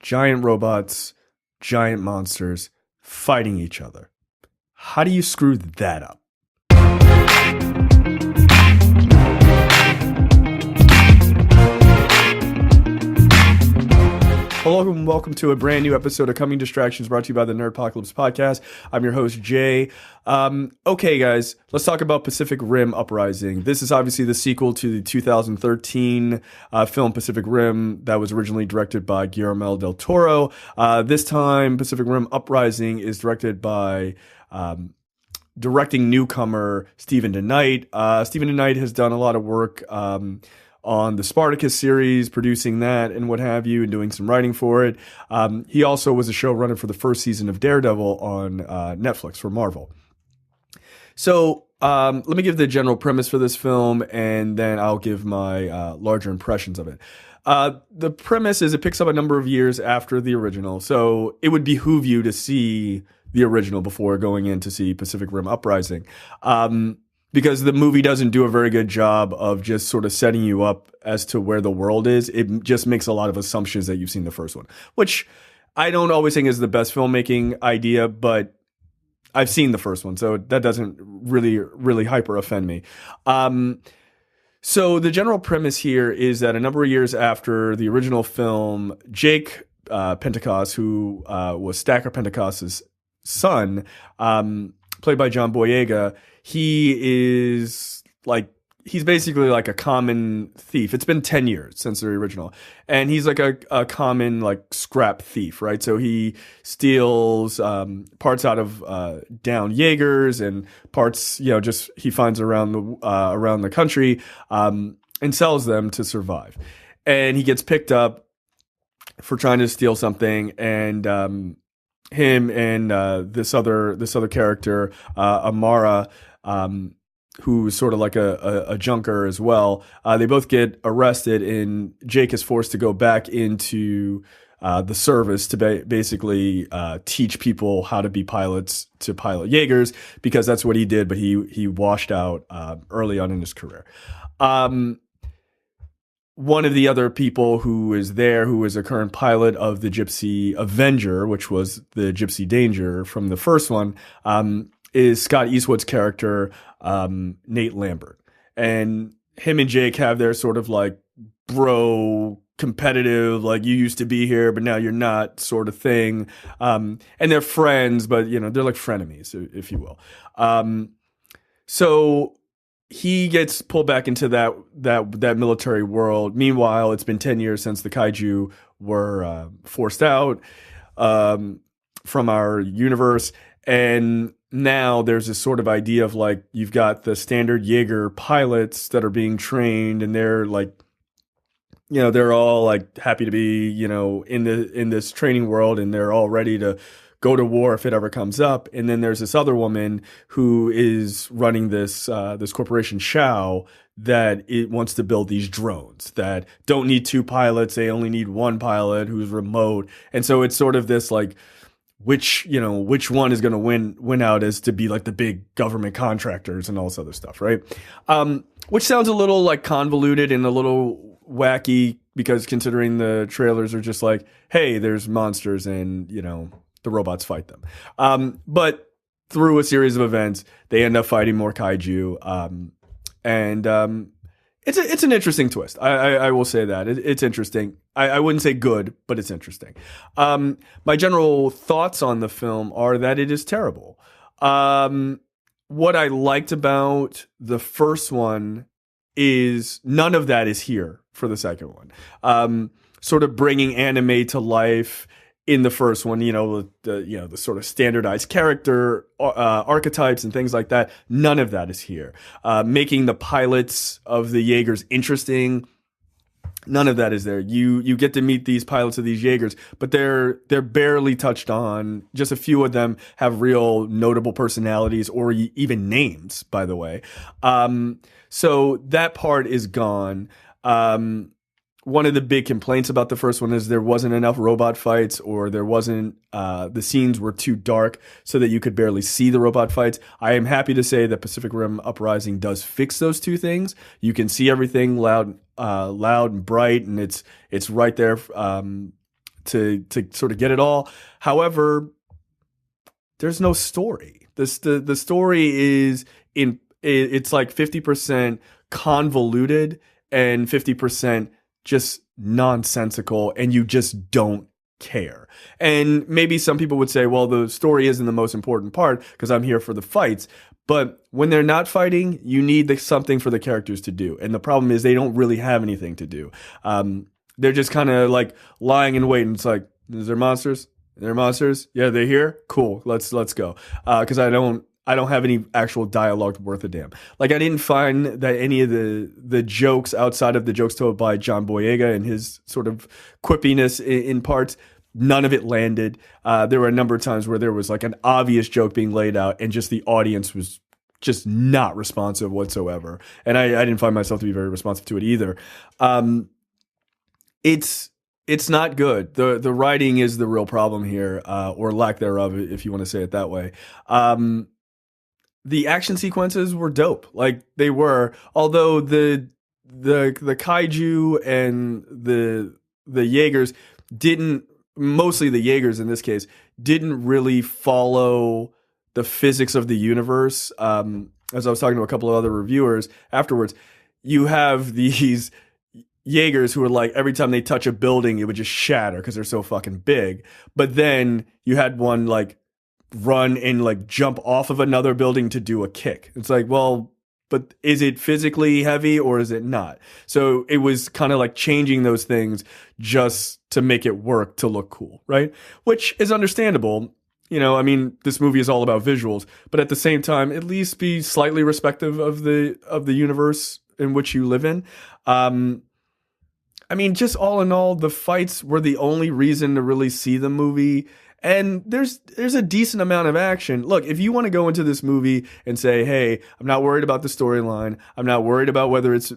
giant robots, giant monsters fighting each other. How do you screw that up? Hello and welcome to a brand new episode of Coming Distractions brought to you by the Nerdpocalypse Podcast. I'm your host, Jay. Okay, guys, let's talk about Pacific Rim Uprising. This is obviously the sequel to the 2013 film Pacific Rim that was originally directed by Guillermo del Toro. This time, Pacific Rim Uprising is directed by directing newcomer Steven DeKnight. Steven DeKnight has done a lot of work on the Spartacus series, producing that and what have you, and doing some writing for it. He also was a showrunner for the first season of Daredevil on Netflix for Marvel. So let me give the general premise for this film, and then I'll give my larger impressions of it. The premise is it picks up a number of years after the original, so it would behoove you to see the original before going in to see Pacific Rim Uprising. Because the movie doesn't do a very good job of just sort of setting you up as to where the world is. It just makes a lot of assumptions that you've seen the first one, which I don't always think is the best filmmaking idea, but I've seen the first one, so that doesn't really hyper offend me. So the general premise here is that a number of years after the original film, Jake Pentecost, who was Stacker Pentecost's son, played by John Boyega, he's basically like a common thief. It's been 10 years since the original. And he's like a common like scrap thief, right? So he steals parts out of down Jaegers and parts, just he finds around the country and sells them to survive. And he gets picked up for trying to steal something, and him and this other character, Amara, who's sort of like a junker as well. They both get arrested, and Jake is forced to go back into the service to basically teach people how to be pilots, to pilot Jaegers, because that's what he did, but he washed out early on in his career. One of the other people who is there, who is a current pilot of the Gypsy Avenger, which was the Gypsy Danger from the first one, is Scott Eastwood's character, Nate Lambert. And him and Jake have their sort of like bro competitive, like you used to be here, but now you're not sort of thing. And they're friends, but they're like frenemies, if you will. So he gets pulled back into that military world. Meanwhile, it's been 10 years since the kaiju were forced out from our universe. And now there's this sort of idea of like, you've got the standard Jaeger pilots that are being trained, and they're like, they're all like happy to be, in this training world, and they're all ready to go to war if it ever comes up. And then there's this other woman who is running this corporation, Shao, that it wants to build these drones that don't need two pilots. They only need one pilot who's remote. And so it's sort of this like, which one is going to win out as to be like the big government contractors and all this other stuff, right? Which sounds a little like convoluted and a little wacky, because considering the trailers are just like, hey, there's monsters and, the robots fight them. But through a series of events, they end up fighting more kaiju. And it's an interesting twist. I will say that. It's interesting. I wouldn't say good, but it's interesting. My general thoughts on the film are that it is terrible. What I liked about the first one is none of that is here for the second one. Sort of bringing anime to life in the first one, the sort of standardized character archetypes and things like that. None of that is here. Making the pilots of the Jaegers interesting. None of that is there. You get to meet these pilots of these Jaegers, but they're barely touched on. Just a few of them have real notable personalities or even names, by the way. So that part is gone. One of the big complaints about the first one is there wasn't enough robot fights, or there wasn't, the scenes were too dark so that you could barely see the robot fights. I am happy to say that Pacific Rim Uprising does fix those two things. You can see everything loud and bright, and it's right there to sort of get it all. However, there's no story. The story is it's like 50% convoluted and 50% just nonsensical, and you just don't care. And maybe some people would say, well, the story isn't the most important part because I'm here for the fights. But when they're not fighting, you need something for the characters to do. And the problem is they don't really have anything to do. They're just kind of like lying in wait. And it's like, is there monsters? They're monsters. Yeah, they're here. Cool. Let's go. Because I don't have any actual dialogue worth a damn. Like, I didn't find that any of the jokes outside of the jokes told by John Boyega and his sort of quippiness in parts, none of it landed. There were a number of times where there was like an obvious joke being laid out and just the audience was just not responsive whatsoever. And I didn't find myself to be very responsive to it either. It's not good. The writing is the real problem here, or lack thereof, if you want to say it that way. The action sequences were dope, like they were. Although the kaiju and the Jaegers didn't, mostly the Jaegers in this case, didn't really follow the physics of the universe. As I was talking to a couple of other reviewers afterwards, you have these Jaegers who are like, every time they touch a building, it would just shatter because they're so fucking big. But then you had one like run and like jump off of another building to do a kick. It's like, well, but is it physically heavy or is it not? So it was kind of like changing those things just to make it work to look cool, right? Which is understandable. You know, I mean, this movie is all about visuals, but at the same time, at least be slightly respective of the universe in which you live in. I mean, just all in all, the fights were the only reason to really see the movie. And there's a decent amount of action. Look, if you want to go into this movie and say, hey, I'm not worried about the storyline. I'm not worried about whether it's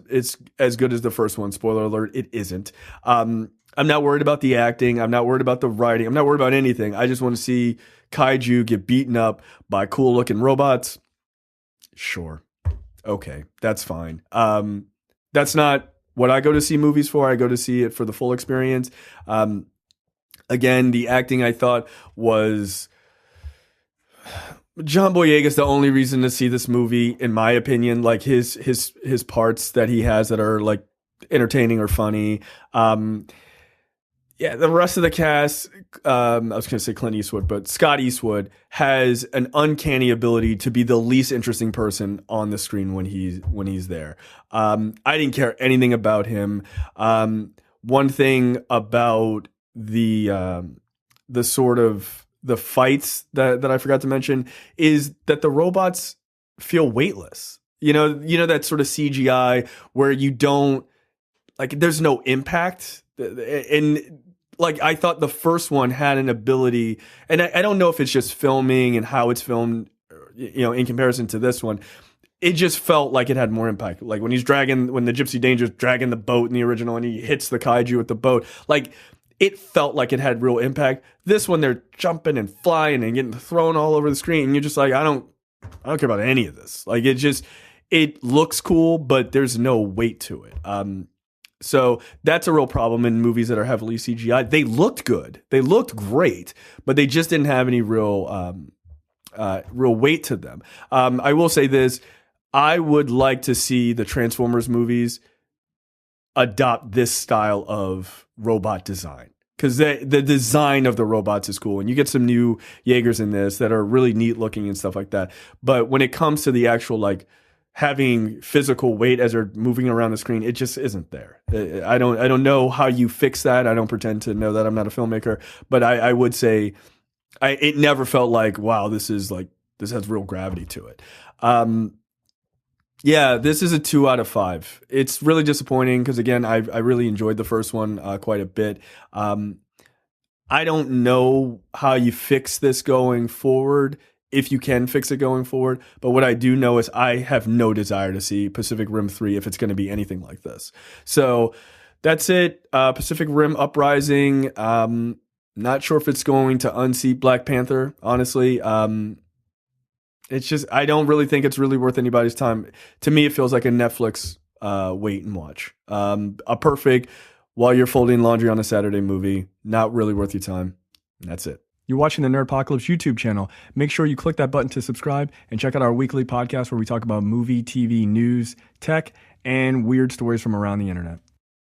as good as the first one. Spoiler alert, it isn't. I'm not worried about the acting. I'm not worried about the writing. I'm not worried about anything. I just want to see kaiju get beaten up by cool looking robots. Sure. Okay, that's fine. That's not what I go to see movies for. I go to see it for the full experience. Again, the acting I thought was John Boyega is the only reason to see this movie, in my opinion. Like his parts that he has that are like entertaining or funny. Yeah, the rest of the cast, I was going to say Clint Eastwood, but Scott Eastwood has an uncanny ability to be the least interesting person on the screen when he's there. I didn't care anything about him. One thing about the sort of the fights that I forgot to mention is that the robots feel weightless. You know that sort of CGI where you don't, like, there's no impact. And like, I thought the first one had an ability, and I don't know if it's just filming and how it's filmed, you know, in comparison to this one. It just felt like it had more impact. Like when the Gypsy Danger's dragging the boat in the original and he hits the kaiju with the boat, like it felt like it had real impact. This one, they're jumping and flying and getting thrown all over the screen, and you're just like, I don't care about any of this. Like, it looks cool, but there's no weight to it. So that's a real problem in movies that are heavily CGI. They looked good, they looked great, but they just didn't have any real weight to them. I will say this: I would like to see the Transformers movies adopt this style of robot design, because the design of the robots is cool, and you get some new Jaegers in this that are really neat looking and stuff like that. But when it comes to the actual, like, having physical weight as they're moving around the screen, it just isn't there. I don't know how you fix that. I don't pretend to know that. I'm not a filmmaker, but I would say it never felt like, wow, this has real gravity to it. Yeah, this is a 2 out of 5. It's really disappointing because, again, I really enjoyed the first one quite a bit. I don't know how you fix this going forward, if you can fix it going forward. But what I do know is I have no desire to see Pacific Rim 3 if it's going to be anything like this. So that's it. Pacific Rim Uprising. Not sure if it's going to unseat Black Panther, honestly. It's just, I don't really think it's really worth anybody's time. To me, it feels like a Netflix wait and watch. A perfect while you're folding laundry on a Saturday movie. Not really worth your time. And that's it. You're watching the Nerdpocalypse YouTube channel. Make sure you click that button to subscribe and check out our weekly podcast where we talk about movie, TV, news, tech, and weird stories from around the internet.